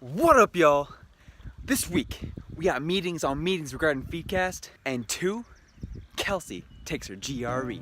What up, y'all? This week, we got meetings on meetings regarding feedkast, and 2, Kelsey takes her GRE.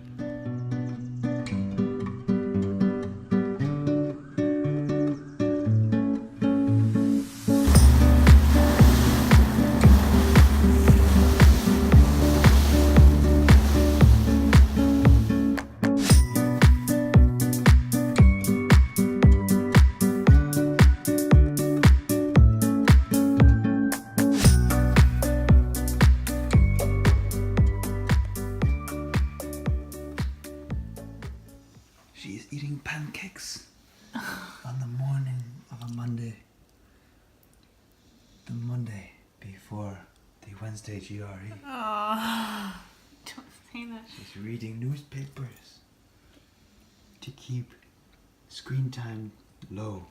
She is eating pancakes on the morning of a Monday. The Monday before the Wednesday GRE. Oh, don't say that. She's reading newspapers to keep screen time low.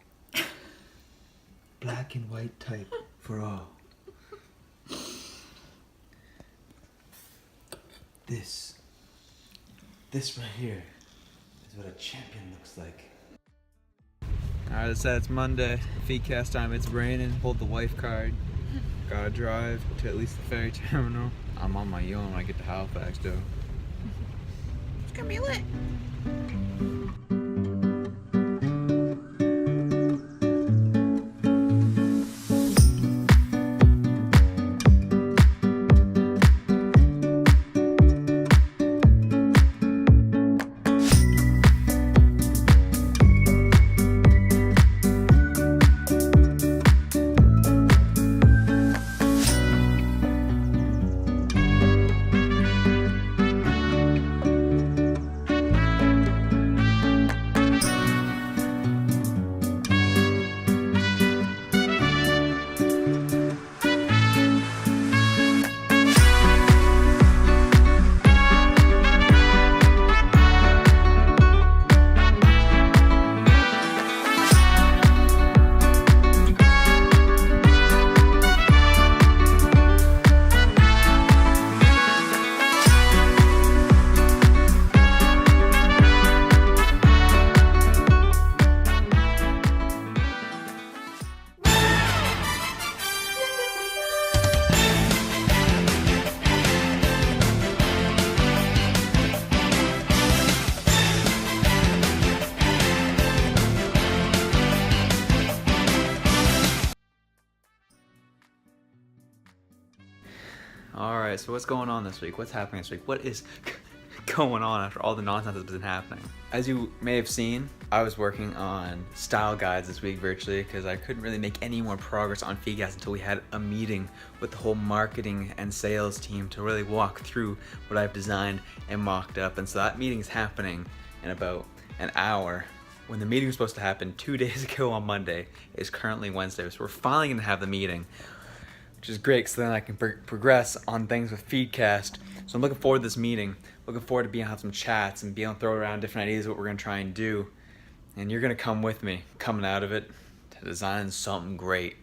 Black and white type for all. This right here is what a champion looks like. Alright, let's say it's Monday, feedkast time, it's raining, pulled the wife card. Gotta drive to at least the ferry terminal. I'm on my own when I get to Halifax though. It's gonna be lit. Alright, so what's going on this week? What's happening this week? What is going on after all the nonsense that's been happening? As you may have seen, I was working on style guides this week virtually because I couldn't really make any more progress on feedkast until we had a meeting with the whole marketing and sales team to really walk through what I've designed and mocked up. And so that meeting's happening in about an hour. When the meeting was supposed to happen 2 days ago on Monday, it's currently Wednesday, so we're finally gonna have the meeting, which is great, so then I can progress on things with feedkast. So I'm looking forward to this meeting, looking forward to being able to have some chats and being able to throw around different ideas of what we're gonna try and do. And you're gonna come with me, coming out of it, to design something great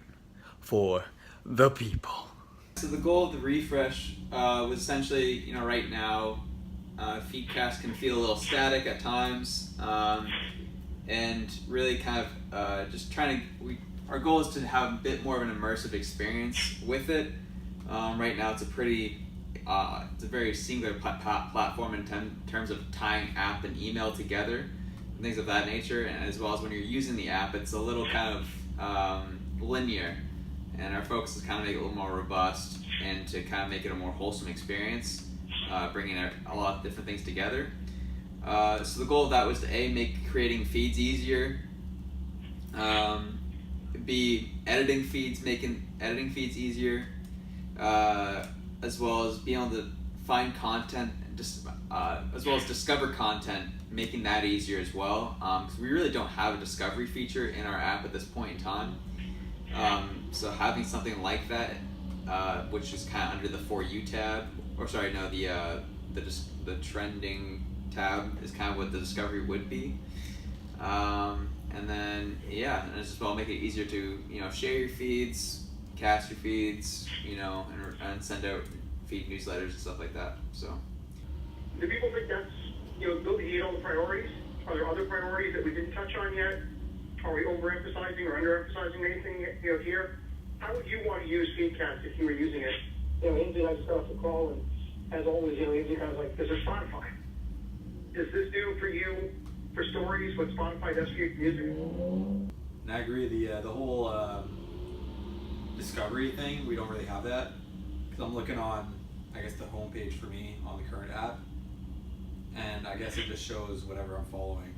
for the people. So the goal of the refresh was essentially, right now, feedkast can feel a little static at times, and really kind of just trying to, our goal is to have a bit more of an immersive experience with it. Right now it's a very singular platform in terms of tying app and email together and things of that nature, and as well as when you're using the app, it's a little kind of linear, and our focus is kind of make it a little more robust and to kind of make it a more wholesome experience, bringing a lot of different things together. So the goal of that was to make creating feeds easier, making editing feeds easier, as well as being able to find content, as well as discover content, making that easier as well, because we really don't have a discovery feature in our app at this point in time. So having something like that, which is kind of under the For You tab, or sorry, no, the trending tab is kind of what the discovery would be. And then, and as well make it easier to, share your feeds, cast your feeds, and send out feed newsletters and stuff like that. So, do people think that's, those are the priorities? Are there other priorities that we didn't touch on yet? are we overemphasizing or underemphasizing anything, here? How would you want to use feedkast if you were using it? Lindsay and I just got off the call, and as always, Lindsay kind of like, this is Spotify. Does this do for you, for stories, what Spotify does for you for music? And I agree, the whole discovery thing, we don't really have that. Because I'm looking on, I guess, the homepage for me on the current app. And I guess it just shows whatever I'm following.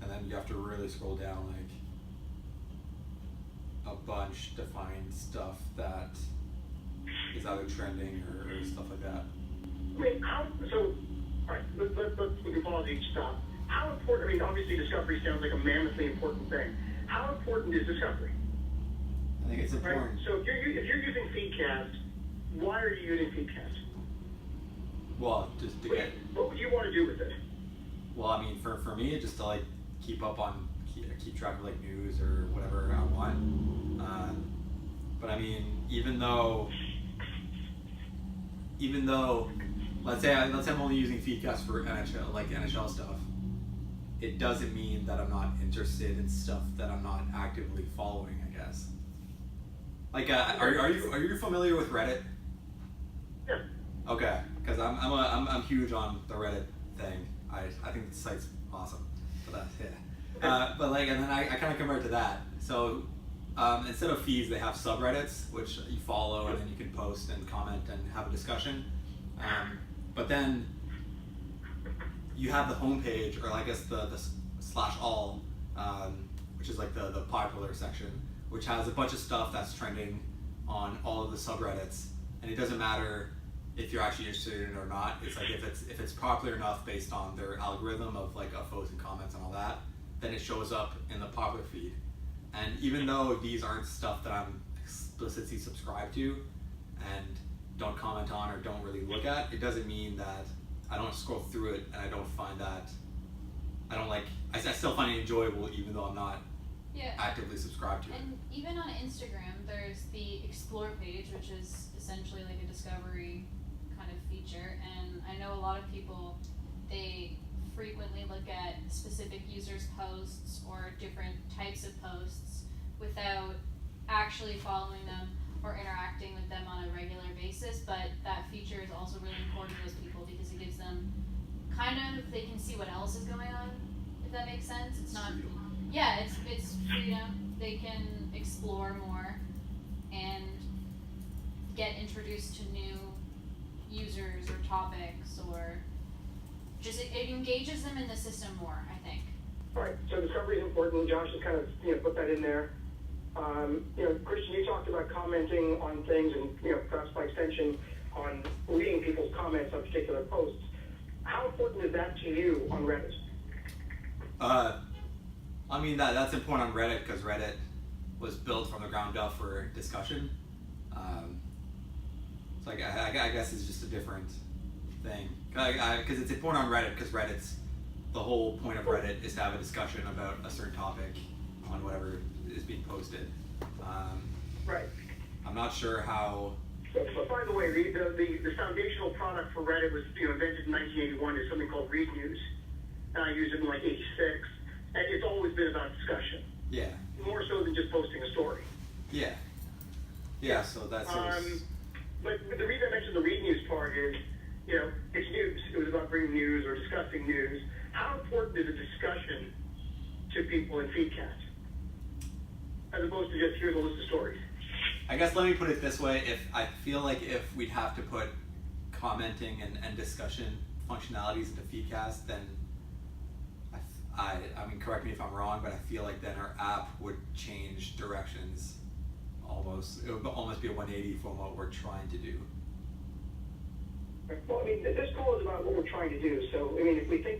And then you have to really scroll down like a bunch to find stuff that is either trending or stuff like that. I mean, alright, we can pause each stop. How important, I mean, obviously discovery sounds like a mammothly important thing. How important is discovery? I think it's important. Right? So if you're using feedkast, why are you using feedkast? Well, just to get... What would you want to do with it? Well, I mean, for me, just to like keep track of like news or whatever I want. But I mean, even though let's say I'm only using feedkast for NHL stuff, it doesn't mean that I'm not interested in stuff that I'm not actively following, I guess. Like, are you familiar with Reddit? Yeah. Okay, because I'm huge on the Reddit thing. I think the site's awesome. But but like, and then I kind of compare it to that. So instead of feeds, they have subreddits, which you follow, and then you can post and comment and have a discussion. But then you have the homepage, or I guess the /all, which is like the popular section, which has a bunch of stuff that's trending on all of the subreddits, and it doesn't matter if you're actually interested in it or not. It's like if it's popular enough based on their algorithm of like upvotes and comments and all that, then it shows up in the popular feed. And even though these aren't stuff that I'm explicitly subscribed to and don't comment on or don't really look at, it doesn't mean that I don't scroll through it and I don't find that, I still find it enjoyable even though I'm not actively subscribed to it. And even on Instagram, there's the explore page, which is essentially like a discovery kind of feature. And I know a lot of people, they frequently look at specific users' posts or different types of posts without actually following them or interacting with them on a regular basis. But that feature is also really important to those people because it gives them they can see what else is going on, if that makes sense. It's not, it's freedom. They can explore more and get introduced to new users or topics, or just it engages them in the system more, I think. All right, so discovery is important. Josh has kind of put that in there. Christian, you talked about commenting on things and perhaps by extension on reading people's comments on particular posts. How important is that to you on Reddit? I mean that's important on Reddit because Reddit was built from the ground up for discussion. So I guess it's just a different thing. Because it's important on Reddit because the whole point of Reddit is to have a discussion about a certain topic on whatever is being posted. Right. I'm not sure how. But by the way, the foundational product for Reddit was invented in 1981. Is something called Read News. And I used it in like '86. And it's always been about discussion. Yeah. More so than just posting a story. Yeah. Yeah. So that's. But the reason I mentioned the Read News part is, it's news. It was about bringing news or discussing news. How important is a discussion to people in feedkast, as opposed to just here's a list of stories? I guess let me put it this way: I feel like if we'd have to put commenting and discussion functionalities into feedkast, then I mean, correct me if I'm wrong, but I feel like then our app would change directions. It would almost be a 180 from what we're trying to do. Well, I mean, this call is about what we're trying to do. So, I mean, if we think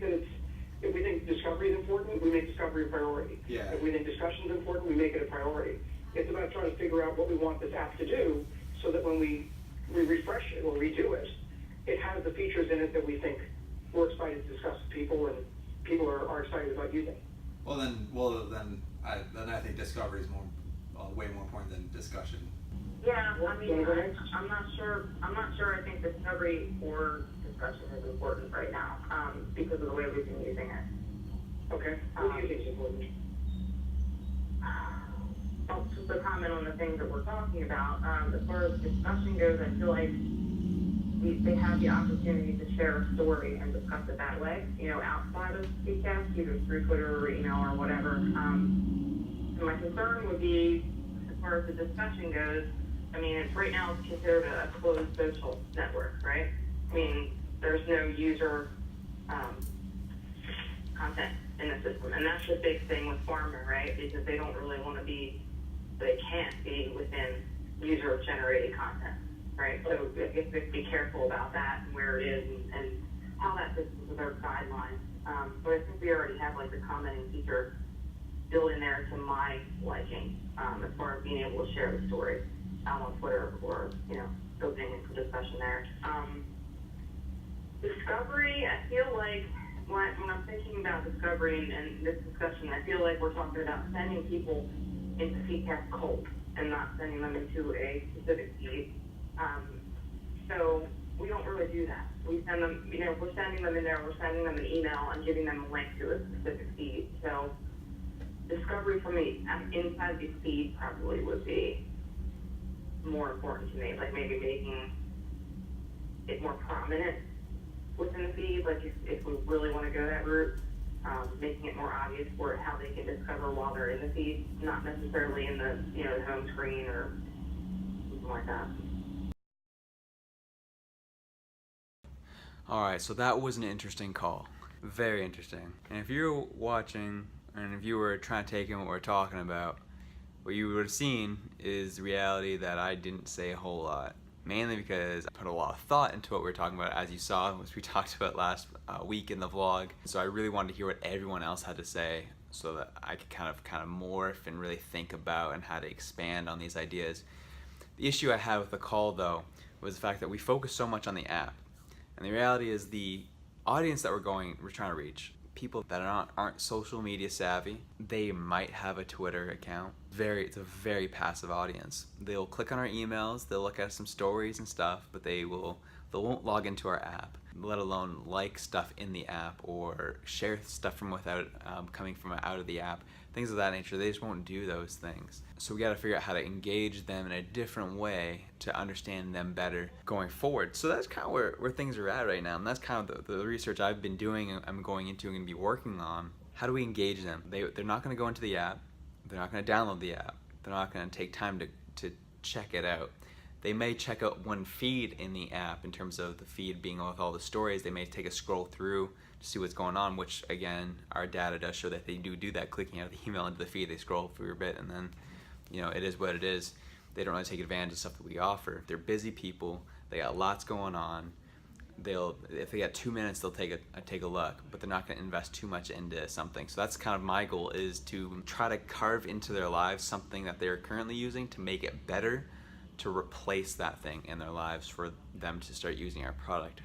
discovery is important, we make discovery a priority. Yeah. If we think discussion is important, we make it a priority. It's about trying to figure out what we want this app to do, so that when we refresh it or redo it, it has the features in it that we think we're excited to discuss with people, and people are excited about using. Well, then I think discovery is way more important than discussion. Yeah, I mean, I'm not sure. I think discovery or discussion is important right now because of the way we've been using it. Okay. What do you think is important? Well, just to comment on the things that we're talking about, as far as discussion goes, I feel like they have the opportunity to share a story and discuss it that way, outside of feedkast, either through Twitter or email or whatever. And my concern would be, as far as the discussion goes, I mean, right now it's considered a closed social network, right? I mean, there's no user content in the system, and that's the big thing with pharma, right? Because they don't really want to be, they can't be within user-generated content, right? So I guess we have to be careful about that and where it is and how that fits into their guidelines. But I think we already have like the commenting feature built in there to my liking, as far as being able to share the story out on Twitter or, opening it for discussion there. Discovery, I feel like when I'm thinking about discovery and this discussion, I feel like we're talking about sending people into feedkast cold and not sending them into a specific feed. So we don't really do that. We send them, we're sending them in there, we're sending them an email and giving them a link to a specific feed. So discovery for me inside the feed probably would be more important to me, like maybe making it more prominent within the feed, like if we really want to go that route, making it more obvious for how they can discover while they're in the feed, not necessarily in the the home screen or something like that. Alright, so that was an interesting call. Very interesting. And if you're watching, and if you were trying to take in what we're talking about, what you would have seen is the reality that I didn't say a whole lot. Mainly because I put a lot of thought into what we were talking about, as you saw, which we talked about last week in the vlog. So I really wanted to hear what everyone else had to say so that I could kind of morph and really think about and how to expand on these ideas. The issue I had with the call, though, was the fact that we focus so much on the app. And the reality is the audience that we're trying to reach, people that aren't social media savvy, they might have a Twitter account. It's a very passive audience. They'll click on our emails, they'll look at some stories and stuff, but they won't log into our app, let alone like stuff in the app or share stuff from coming from out of the app, things of that nature. They just won't do those things. So we got to figure out how to engage them in a different way to understand them better going forward. So that's kind of where things are at right now, and that's kind of the research I've been doing and I'm going into and going to be working on. How do we engage them? They're not going to go into the app. They're not going to download the app. They're not going to take time to check it out. They may check out one feed in the app in terms of the feed being with all the stories. They may take a scroll through to see what's going on, which again, our data does show that they do that, clicking out of the email into the feed. They scroll through a bit and then, it is what it is. They don't really take advantage of stuff that we offer. They're busy people. They got lots going on. If they got 2 minutes, they'll take a look, but they're not going to invest too much into something. So that's kind of my goal, is to try to carve into their lives something that they're currently using to make it better, to replace that thing in their lives for them to start using our product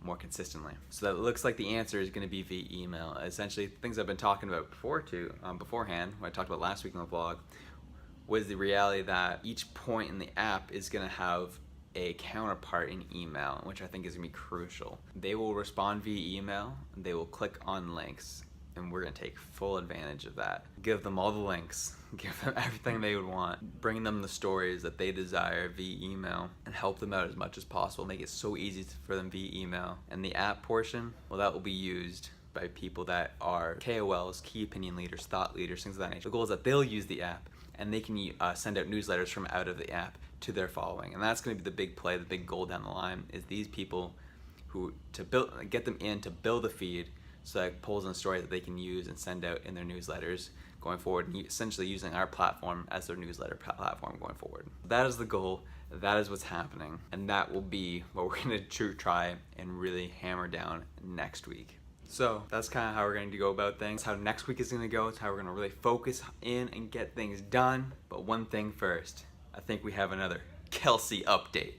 more consistently. So that looks like the answer is going to be via email. Essentially, things I've been talking about beforehand, what I talked about last week in the vlog, was the reality that each point in the app is going to have a counterpart in email, which I think is going to be crucial. They will respond via email, they will click on links, and we're going to take full advantage of that. Give them all the links, give them everything they would want, bring them the stories that they desire via email, and help them out as much as possible, make it so easy for them via email. And the app portion, well, that will be used by people that are KOLs, key opinion leaders, thought leaders, things of that nature. The goal is that they'll use the app, and they can send out newsletters from out of the app to their following. And that's going to be the big play, the big goal down the line, is these people get them in to build a feed so that polls and stories that they can use and send out in their newsletters going forward, and essentially using our platform as their newsletter platform going forward. That is the goal, that is what's happening, and that will be what we're going to try and really hammer down next week. So that's kind of how we're going to go about things, how next week is going to go. It's how we're going to really focus in and get things done. But one thing first, I think we have another Kelsey update.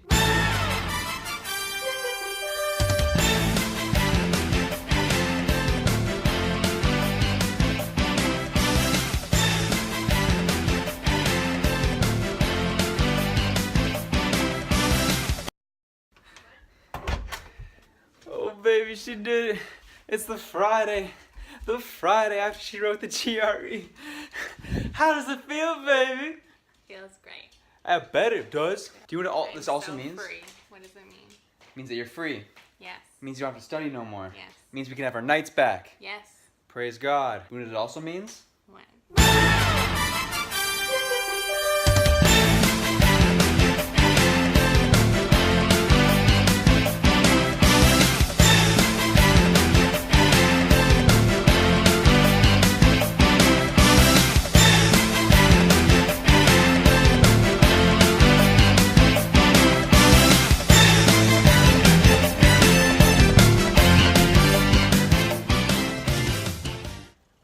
Oh baby, she did it. It's the Friday the Friday after she wrote the GRE. How does it feel, baby? Feels great. I bet it does. Do you know what I'm this also so means? Free. What does it mean? It means that you're free. Yes. It means you don't have to study no more. Yes. It means we can have our nights back. Yes. Praise God. You know what it also means? When?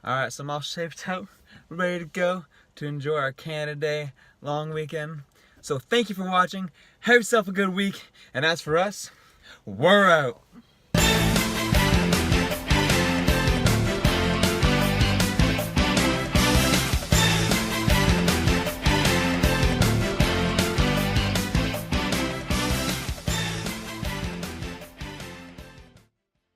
Alright, so I'm all shaped out, ready to go to enjoy our Canada Day long weekend. So thank you for watching. Have yourself a good week. And as for us, we're out.